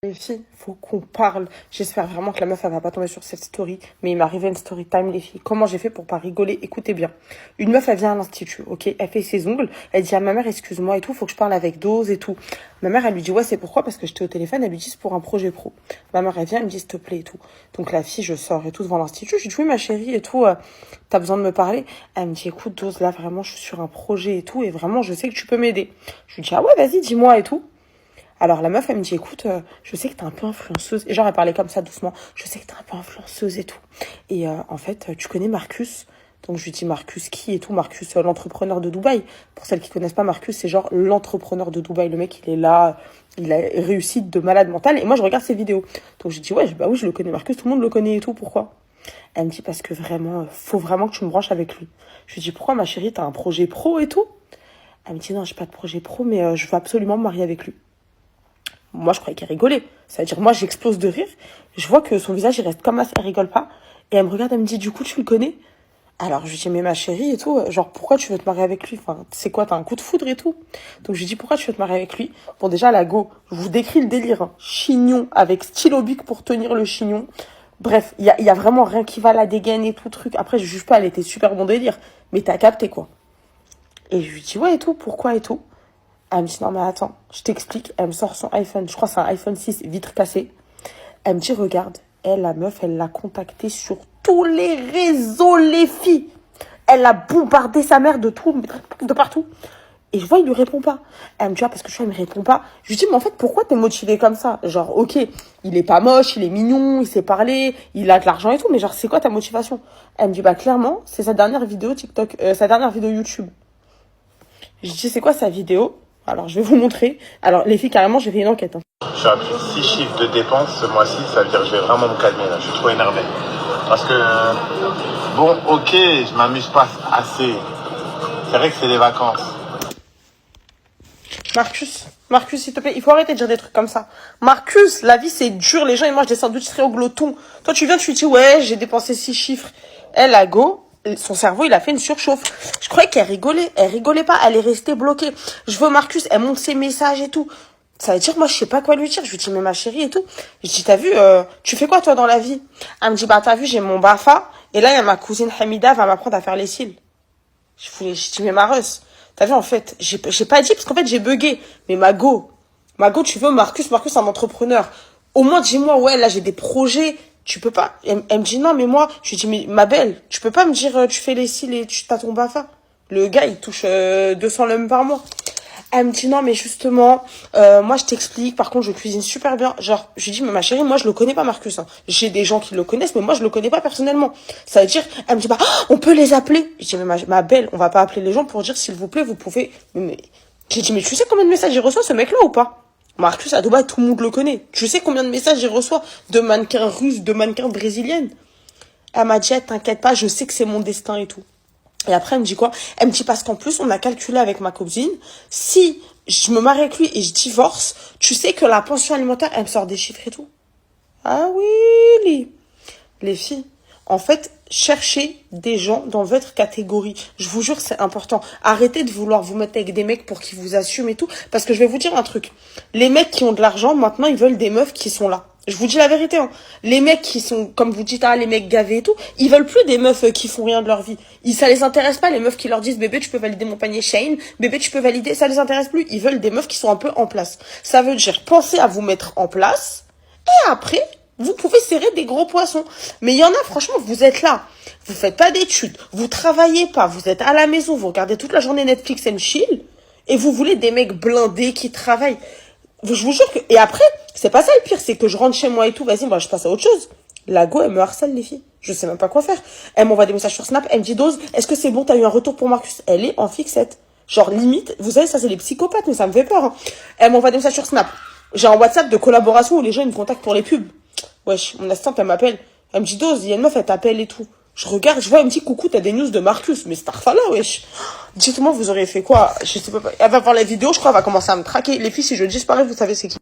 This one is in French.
Les filles, faut qu'on parle. J'espère vraiment que la meuf, elle va pas tomber sur cette story. Mais il m'est arrivé une story time, les filles. Comment j'ai fait pour pas rigoler? Écoutez bien. Une meuf, elle vient à l'institut, ok? Elle fait ses ongles. Elle dit à ma mère, excuse-moi et tout, faut que je parle avec Dose et tout. Ma mère, elle lui dit, ouais, c'est pourquoi? Parce que j'étais au téléphone, elle lui dit, c'est pour un projet pro. Ma mère, elle vient, elle me dit, s'il te plaît et tout. Donc la fille, je sors et tout devant l'institut. Je lui dis, oui, ma chérie et tout, t'as besoin de me parler? Elle me dit, écoute, Dose, là, vraiment, je suis sur un projet et tout. Et vraiment, je sais que tu peux m'aider. Je lui dis, ah ouais, vas-y, dis-moi et tout. Alors la meuf, elle me dit, écoute, je sais que t'es un peu influenceuse. Et genre, elle parlait comme ça doucement. Je sais que t'es un peu influenceuse et tout. Et en fait, tu connais Marcus? Donc je lui dis, Marcus qui et tout? Marcus, l'entrepreneur de Dubaï. Pour celles qui connaissent pas Marcus, c'est genre l'entrepreneur de Dubaï. Le mec, il est là, il a réussi de malade mental. Et moi, je regarde ses vidéos. Donc je dis, ouais, bah oui, je le connais Marcus, tout le monde le connaît et tout. Pourquoi? Elle me dit, parce que vraiment, faut vraiment que tu me branches avec lui. Je lui dis, pourquoi ma chérie, t'as un projet pro et tout? Elle me dit, non, j'ai pas de projet pro, mais je veux absolument me marier avec lui. Moi, je croyais qu'elle rigolait. C'est-à-dire, moi, j'explose de rire. Je vois que son visage, il reste comme ça, elle rigole pas. Et elle me regarde, elle me dit, du coup, tu le connais? Alors, je lui dis, mais ma chérie et tout, genre, pourquoi tu veux te marier avec lui? Enfin, c'est quoi, t'as un coup de foudre et tout? Donc, je lui dis, pourquoi tu veux te marier avec lui? Bon, déjà, la go, je vous décris le délire, hein. Chignon, avec stylo bic pour tenir le chignon. Bref, il y a vraiment rien qui va, la dégaine et tout, truc. Après, je juge pas, elle était super bon délire. Mais t'as capté, quoi. Et je lui dis, ouais, et tout, pourquoi et tout? Elle me dit, non, mais attends, je t'explique. Elle me sort son iPhone, je crois que c'est un iPhone 6, vitre cassée. Elle me dit, regarde, elle, la meuf, elle l'a contacté sur tous les réseaux, les filles. Elle a bombardé sa mère de tout, de partout. Et je vois, il lui répond pas. Elle me dit, ah, parce que tu vois, il me répond pas. Je lui dis, mais en fait, pourquoi t'es motivée comme ça? Genre, ok, il est pas moche, il est mignon, il sait parler, il a de l'argent et tout, mais genre, c'est quoi ta motivation? Elle me dit, bah, clairement, c'est sa dernière vidéo TikTok, sa dernière vidéo YouTube. Je dis, c'est quoi sa vidéo? Alors, je vais vous montrer. Alors, les filles, carrément, j'ai fait une enquête, hein. Je suis à plus de 6 chiffres de dépenses ce mois-ci, ça veut dire que je vais vraiment me calmer là, je suis trop énervé. Parce que, bon, ok, je m'amuse pas assez. C'est vrai que c'est les vacances. Marcus, s'il te plaît, il faut arrêter de dire des trucs comme ça. Marcus, la vie, c'est dur, les gens, ils mangent des sandwichs au gloton. Toi, tu viens, tu lui dis, ouais, j'ai dépensé 6 chiffres. Elle, la go, son cerveau, il a fait une surchauffe. Je croyais qu'elle rigolait pas, elle est restée bloquée. Je veux Marcus, elle monte ses messages et tout. Ça veut dire, moi, je sais pas quoi lui dire. Je lui dis, mais ma chérie et tout. Je dis, t'as vu, tu fais quoi, toi, dans la vie? Elle me dit, bah, t'as vu, j'ai mon BAFA. Et là, il y a ma cousine Hamida, va m'apprendre à faire les cils. Je dis, mais Mareuse, t'as vu, en fait, j'ai pas dit, parce qu'en fait, j'ai bugué. Mais Mago, tu veux Marcus, c'est un entrepreneur. Au moins, dis-moi, ouais, là, j'ai des projets, tu peux pas. Elle me dit, non, mais moi, je lui dis, mais ma belle, tu peux pas me dire, tu fais les cils et tu t'as ton BAFA. Le gars, il touche 200 lums par mois. Elle me dit non mais justement moi je t'explique, par contre je cuisine super bien. Genre je lui dis mais ma chérie, moi je le connais pas Marcus, hein. J'ai des gens qui le connaissent mais moi je le connais pas personnellement. Ça veut dire, elle me dit bah on peut les appeler. Je dis mais ma belle, on va pas appeler les gens pour dire s'il vous plaît vous pouvez. Mais j'ai dit mais tu sais combien de messages il reçoit ce mec là ou pas? Marcus à Dubaï, tout le monde le connaît. Tu sais combien de messages il reçoit de mannequins russes, de mannequins brésiliennes? Elle m'a dit t'inquiète pas, je sais que c'est mon destin et tout. Et après, elle me dit quoi? Elle me dit parce qu'en plus, on a calculé avec ma cousine, si je me marie avec lui et je divorce, tu sais que la pension alimentaire, elle me sort des chiffres et tout. Ah oui, les filles. En fait, cherchez des gens dans votre catégorie. Je vous jure, c'est important. Arrêtez de vouloir vous mettre avec des mecs pour qu'ils vous assument et tout. Parce que je vais vous dire un truc. Les mecs qui ont de l'argent, maintenant, ils veulent des meufs qui sont là. Je vous dis la vérité, hein. Les mecs qui sont, comme vous dites, les mecs gavés et tout, ils veulent plus des meufs qui font rien de leur vie. Ça les intéresse pas, les meufs qui leur disent, bébé, tu peux valider mon panier Shane, bébé, tu peux valider, ça les intéresse plus. Ils veulent des meufs qui sont un peu en place. Ça veut dire, pensez à vous mettre en place, et après, vous pouvez serrer des gros poissons. Mais il y en a, franchement, vous êtes là. Vous faites pas d'études, vous travaillez pas, vous êtes à la maison, vous regardez toute la journée Netflix and chill, et vous voulez des mecs blindés qui travaillent. Je vous jure que... Et après, c'est pas ça le pire, c'est que je rentre chez moi et tout, vas-y, moi je passe à autre chose. La go, elle me harcèle, les filles. Je sais même pas quoi faire. Elle m'envoie des messages sur Snap, elle me dit, Dose, est-ce que c'est bon, t'as eu un retour pour Marcus? Elle est en fixette. Genre, limite, vous savez, ça c'est les psychopathes, mais ça me fait peur, hein. Elle m'envoie des messages sur Snap. J'ai un WhatsApp de collaboration où les gens ils me contactent pour les pubs. Wesh, mon assistante, elle m'appelle. Elle me dit, Dose, il y a une meuf, elle t'appelle et tout. Je regarde, je vois, elle me dit, coucou, t'as des news de Marcus. Mais Starfala, wesh. Dites-moi, vous auriez fait quoi? Je sais pas. Elle va voir la vidéo, je crois, elle va commencer à me traquer. Les filles, si je disparais, vous savez c'est qui.